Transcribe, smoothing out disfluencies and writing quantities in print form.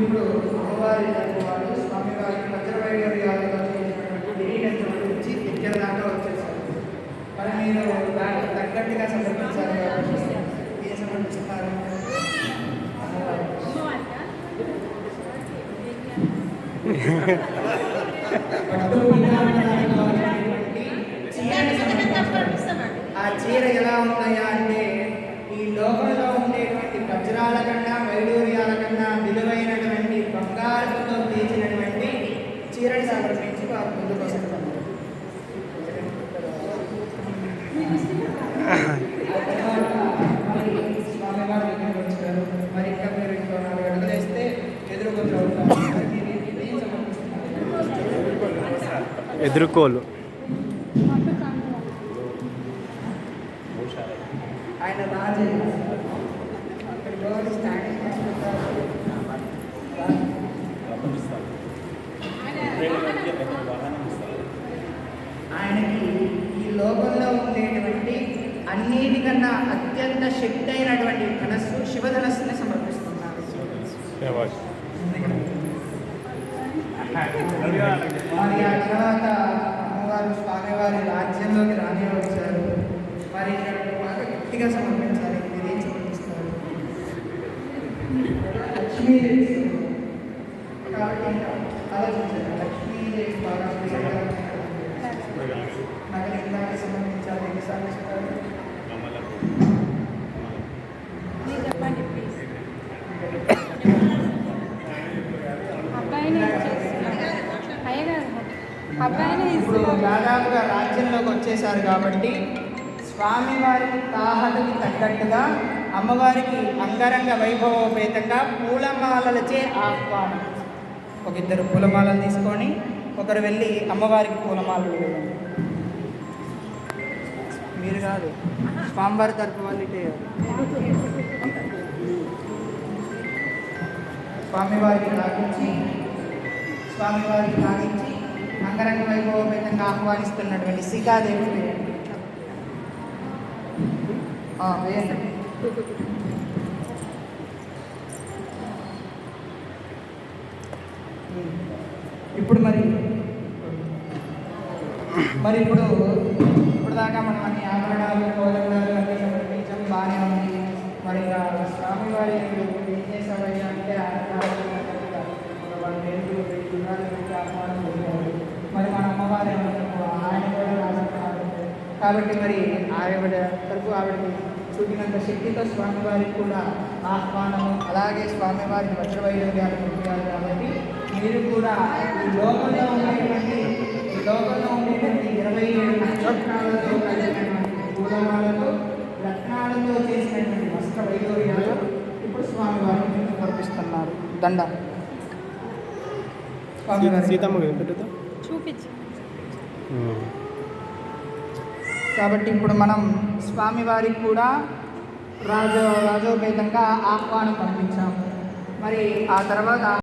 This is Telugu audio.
ఇప్పుడు అమ్మవారి వారు స్వామివారికి వజ్రవైడూర్యాలుగా చేసినటువంటి దగ్గర దాకా వచ్చేసారు. మరి మీరు దానికి తగ్గట్టుగా సమర్పించారు కాబట్టి ఏం సమర్పిస్తున్నారు? ఆ చీర ఎలా ఉన్నాయా అంటే ఈ లోకంలో ఉండేటువంటి వజ్రాల కన్నా వైడూర్యాల కన్నా విలువైనటువంటి బంగారంతో తీర్చినటువంటి చీరని సమర్పించి వారు ముందుకు వస్తున్నారు. స్వామివారి దగ్గరికి వచ్చారు. మరి ఇంకా మీరు ఇంకో 4 అడుగులు వేస్తే ఎదురుకొచ్చు అవుతారు. ఎదుర్కోలు ఆయన రాజే ఆయనకి ఈ లోకంలో ఉండేటువంటి అన్నిటికన్నా అత్యంత శక్తి అయినటువంటి ధనస్సు శివధనస్సుని సమర్పిస్తున్నారు. మరి ఆ తర్వాత అమ్మవారు స్వామివారి రాజ్యంలోకి రాని వచ్చారు. మరి బాగా గట్టిగా సమర్పించాలి. మీరేం సమర్పిస్తారు? లక్ష్మీదేవి కాబట్టి ఆలోచించారు. లక్ష్మీదేవి బాగా నగలు ఇందాక సమర్పించాలి. ఎన్నిసార్లు ఇస్తారు? ఇప్పుడు దాదాపుగా రాజ్యంలోకి వచ్చేసారు కాబట్టి స్వామివారికి తాహతకి తగ్గట్టుగా అమ్మవారికి అంగరంగ వైభవోపేతంగా పూలమాలలచే ఆహ్వానం. ఒక 2 పూలమాలలు తీసుకొని ఒకరు వెళ్ళి అమ్మవారికి పూలమాలలు వేయండి. మీరు కాదు, స్వామివారి తరపు వాళ్ళు ఇటే స్వామివారికి లాగించి అంగరంగ వైభవోపేతంగా ఆహ్వానిస్తున్నటువంటి సీతాదేవి వేయండి. ఇప్పుడు ఇప్పుడు దాకా మనం అన్ని ఆభరణాలు కోలండాలు అన్నీ సమర్పించాం, బాగానే ఉంది. మరి స్వామివారి ఏం చేశారయ్యా అంటే ఆహ్వానం చేశారు. మరి మన అమ్మవారి ఆయన కూడా రాసుకున్నారు కాబట్టి మరి ఆవిడ తరపు ఆవిడకి చూపినంత శక్తితో స్వామివారికి కూడా ఆహ్వానము, అలాగే స్వామివారికి వజ్రవైడూర్యాలు పొందారు. కాబట్టి మీరు కూడా ఈ లోకంలో ఉండేటువంటి 27 నక్షత్రాలతో కలిగినటువంటి పూలమాలతో రత్నాలతో చేసినటువంటి వస్త్ర వైడూర్యాలు ఇప్పుడు స్వామివారికి సమర్పిస్తున్నారు. దండ చూపించు. కాబట్టి ఇప్పుడు మనం స్వామివారికి కూడా రాజోపేతంగా ఆహ్వానం పంపించాము. మరి ఆ తర్వాత